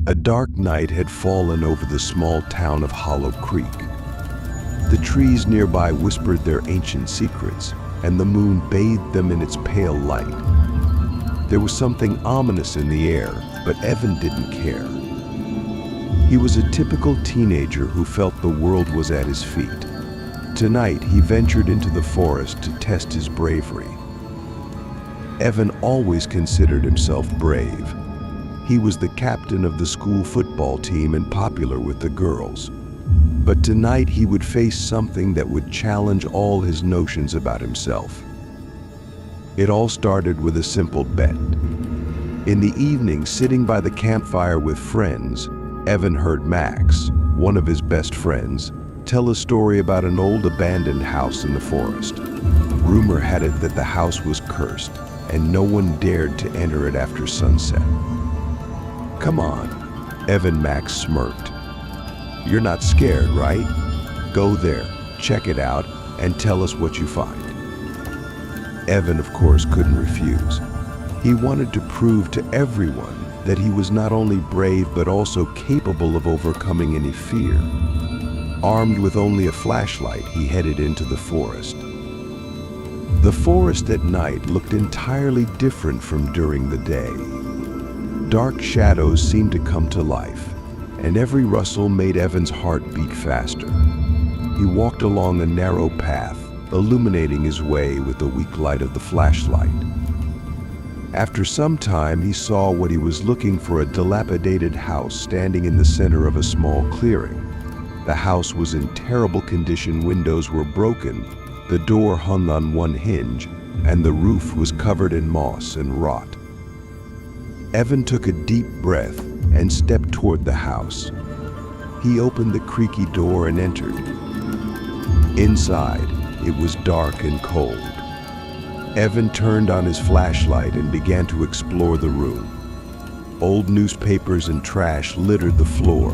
A dark night had fallen over the small town of Hollow Creek. The trees nearby whispered their ancient secrets, and the moon bathed them in its pale light. There was something ominous in the air, but Evan didn't care. He was a typical teenager who felt the world was at his feet. Tonight, he ventured into the forest to test his bravery. Evan always considered himself brave. He was the captain of the school football team and popular with the girls. But tonight he would face something that would challenge all his notions about himself. It all started with a simple bet. In the evening, sitting by the campfire with friends, Evan heard Max, one of his best friends, tell a story about an old abandoned house in the forest. Rumor had it that the house was cursed, and no one dared to enter it after sunset. "Come on," Evan Max smirked. "You're not scared, right? Go there, check it out, and tell us what you find." Evan, of course, couldn't refuse. He wanted to prove to everyone that he was not only brave but also capable of overcoming any fear. Armed with only a flashlight, he headed into the forest. The forest at night looked entirely different from during the day. Dark shadows seemed to come to life, and every rustle made Evan's heart beat faster. He walked along a narrow path, illuminating his way with the weak light of the flashlight. After some time, he saw what he was looking for: a dilapidated house standing in the center of a small clearing. The house was in terrible condition. Windows were broken, the door hung on one hinge, and the roof was covered in moss and rot. Evan took a deep breath and stepped toward the house. He opened the creaky door and entered. Inside, it was dark and cold. Evan turned on his flashlight and began to explore the room. Old newspapers and trash littered the floor,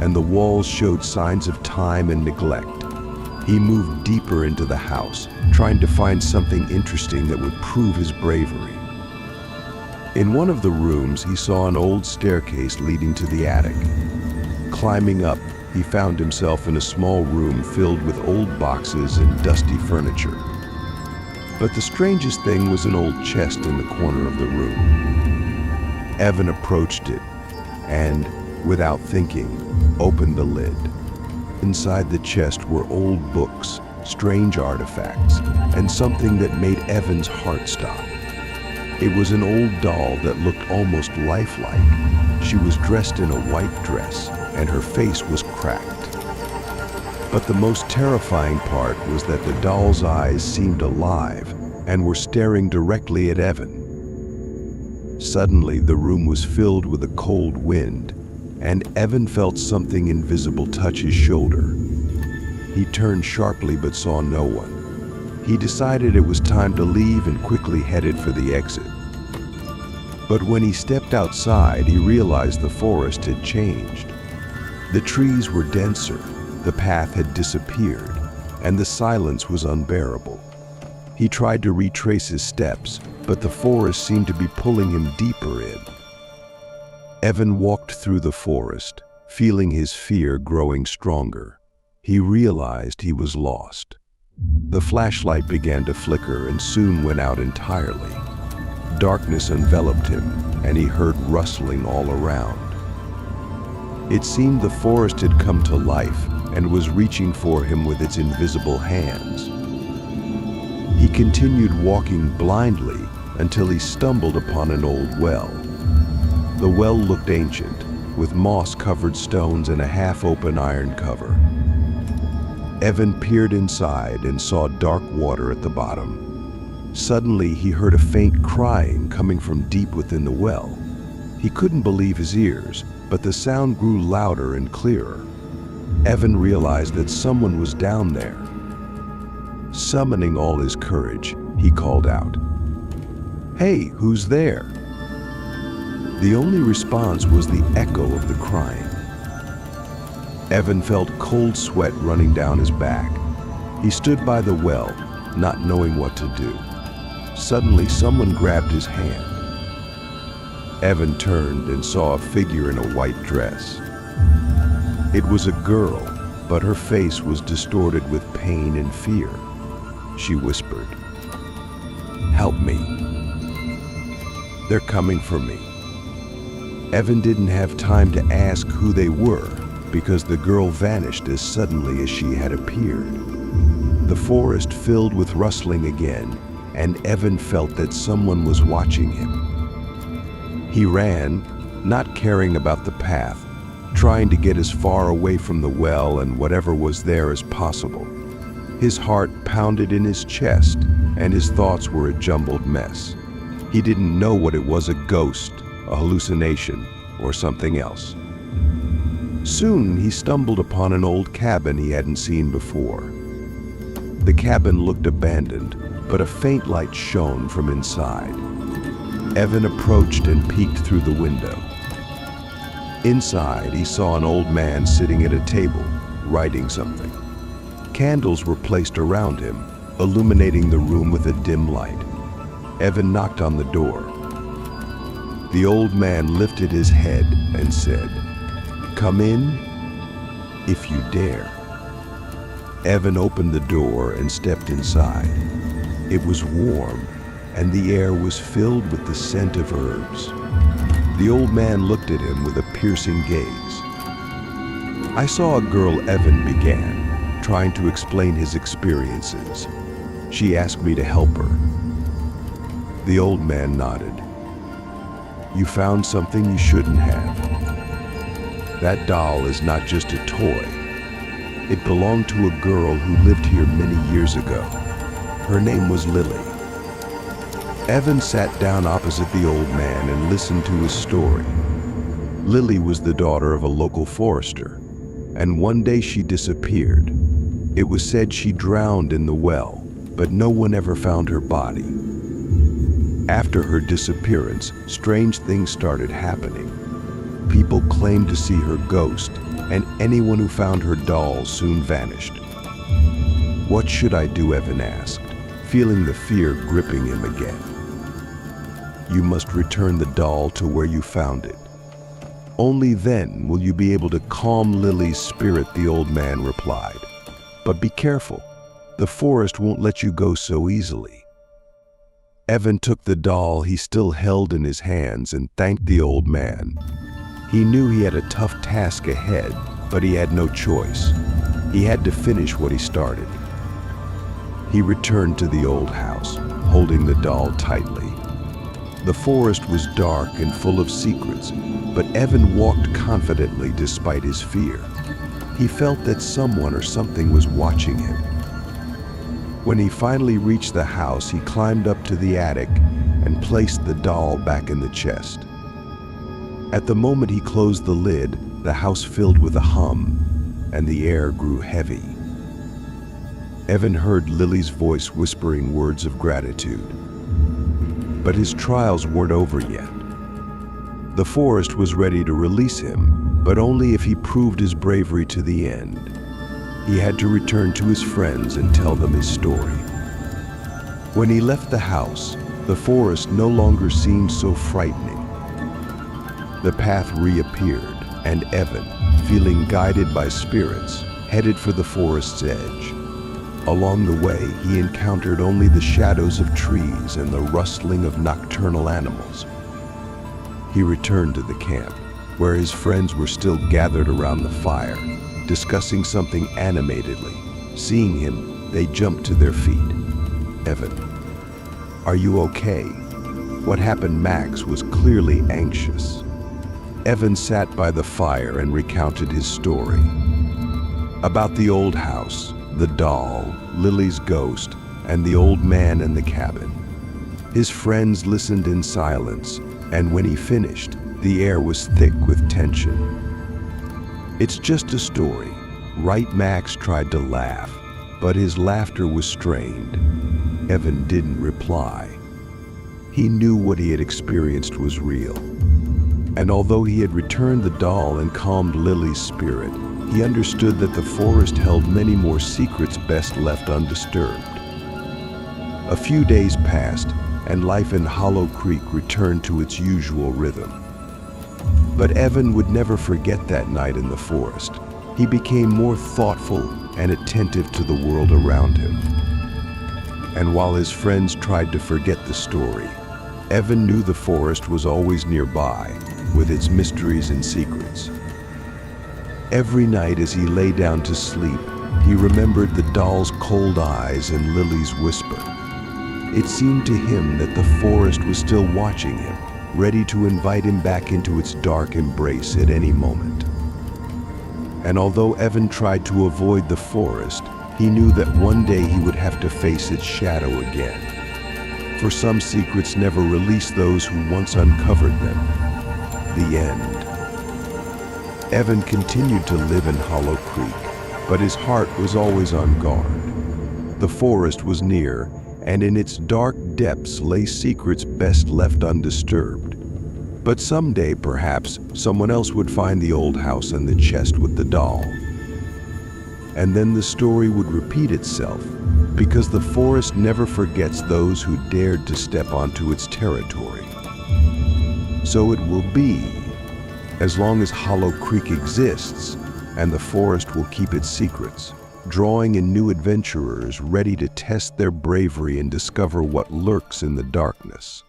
and the walls showed signs of time and neglect. He moved deeper into the house, trying to find something interesting that would prove his bravery. In one of the rooms, he saw an old staircase leading to the attic. Climbing up, he found himself in a small room filled with old boxes and dusty furniture. But the strangest thing was an old chest in the corner of the room. Evan approached it and, without thinking, opened the lid. Inside the chest were old books, strange artifacts, and something that made Evan's heart stop. It was an old doll that looked almost lifelike. She was dressed in a white dress, and her face was cracked. But the most terrifying part was that the doll's eyes seemed alive and were staring directly at Evan. Suddenly, the room was filled with a cold wind, and Evan felt something invisible touch his shoulder. He turned sharply but saw no one. He decided it was time to leave and quickly headed for the exit. But when he stepped outside, he realized the forest had changed. The trees were denser, the path had disappeared, and the silence was unbearable. He tried to retrace his steps, but the forest seemed to be pulling him deeper in. Evan walked through the forest, feeling his fear growing stronger. He realized he was lost. The flashlight began to flicker and soon went out entirely. Darkness enveloped him, and he heard rustling all around. It seemed the forest had come to life and was reaching for him with its invisible hands. He continued walking blindly until he stumbled upon an old well. The well looked ancient, with moss-covered stones and a half-open iron cover. Evan peered inside and saw dark water at the bottom. Suddenly, he heard a faint crying coming from deep within the well. He couldn't believe his ears, but the sound grew louder and clearer. Evan realized that someone was down there. Summoning all his courage, he called out, "Hey, who's there?" The only response was the echo of the crying. Evan felt cold sweat running down his back. He stood by the well, not knowing what to do. Suddenly, someone grabbed his hand. Evan turned and saw a figure in a white dress. It was a girl, but her face was distorted with pain and fear. She whispered, "Help me. They're coming for me." Evan didn't have time to ask who they were because the girl vanished as suddenly as she had appeared. The forest filled with rustling again, and Evan felt that someone was watching him. He ran, not caring about the path, trying to get as far away from the well and whatever was there as possible. His heart pounded in his chest, and his thoughts were a jumbled mess. He didn't know what it was, a ghost, a hallucination, or something else. Soon he stumbled upon an old cabin he hadn't seen before. The cabin looked abandoned, but a faint light shone from inside. Evan approached and peeked through the window. Inside, he saw an old man sitting at a table, writing something. Candles were placed around him, illuminating the room with a dim light. Evan knocked on the door. The old man lifted his head and said, "Come in, if you dare." Evan opened the door and stepped inside. It was warm, and the air was filled with the scent of herbs. The old man looked at him with a piercing gaze. "I saw a girl," Evan began, trying to explain his experiences. "She asked me to help her." The old man nodded. "You found something you shouldn't have. That doll is not just a toy. It belonged to a girl who lived here many years ago. Her name was Lily." Evan sat down opposite the old man and listened to his story. Lily was the daughter of a local forester, and one day she disappeared. It was said she drowned in the well, but no one ever found her body. After her disappearance, strange things started happening. People claimed to see her ghost, and anyone who found her doll soon vanished. "What should I do?" Evan asked, feeling the fear gripping him again. "You must return the doll to where you found it. Only then will you be able to calm Lily's spirit," the old man replied. "But be careful. The forest won't let you go so easily." Evan took the doll he still held in his hands and thanked the old man. He knew he had a tough task ahead, but he had no choice. He had to finish what he started. He returned to the old house, holding the doll tightly. The forest was dark and full of secrets, but Evan walked confidently despite his fear. He felt that someone or something was watching him. When he finally reached the house, he climbed up to the attic and placed the doll back in the chest. At the moment he closed the lid, the house filled with a hum, and the air grew heavy. Evan heard Lily's voice whispering words of gratitude. But his trials weren't over yet. The forest was ready to release him, but only if he proved his bravery to the end. He had to return to his friends and tell them his story. When he left the house, the forest no longer seemed so frightening. The path reappeared, and Evan, feeling guided by spirits, headed for the forest's edge. Along the way, he encountered only the shadows of trees and the rustling of nocturnal animals. He returned to the camp, where his friends were still gathered around the fire, discussing something animatedly. Seeing him, they jumped to their feet. "Evan, are you okay?" What happened? Max was clearly anxious. Evan sat by the fire and recounted his story. About the old house, the doll, Lily's ghost, and the old man in the cabin. His friends listened in silence, and when he finished, the air was thick with tension. "It's just a story," right? Max tried to laugh, but his laughter was strained. Evan didn't reply. He knew what he had experienced was real. And although he had returned the doll and calmed Lily's spirit, he understood that the forest held many more secrets best left undisturbed. A few days passed, and life in Hollow Creek returned to its usual rhythm. But Evan would never forget that night in the forest. He became more thoughtful and attentive to the world around him. And while his friends tried to forget the story, Evan knew the forest was always nearby, with its mysteries and secrets. Every night as he lay down to sleep, he remembered the doll's cold eyes and Lily's whisper. It seemed to him that the forest was still watching him, ready to invite him back into its dark embrace at any moment. And although Evan tried to avoid the forest, he knew that one day he would have to face its shadow again. For some secrets never release those who once uncovered them. The end. Evan continued to live in Hollow Creek, but his heart was always on guard. The forest was near, and in its dark depths lay secrets best left undisturbed. But someday, perhaps, someone else would find the old house and the chest with the doll. And then the story would repeat itself, because the forest never forgets those who dared to step onto its territory. So it will be, as long as Hollow Creek exists, and the forest will keep its secrets, drawing in new adventurers ready to test their bravery and discover what lurks in the darkness.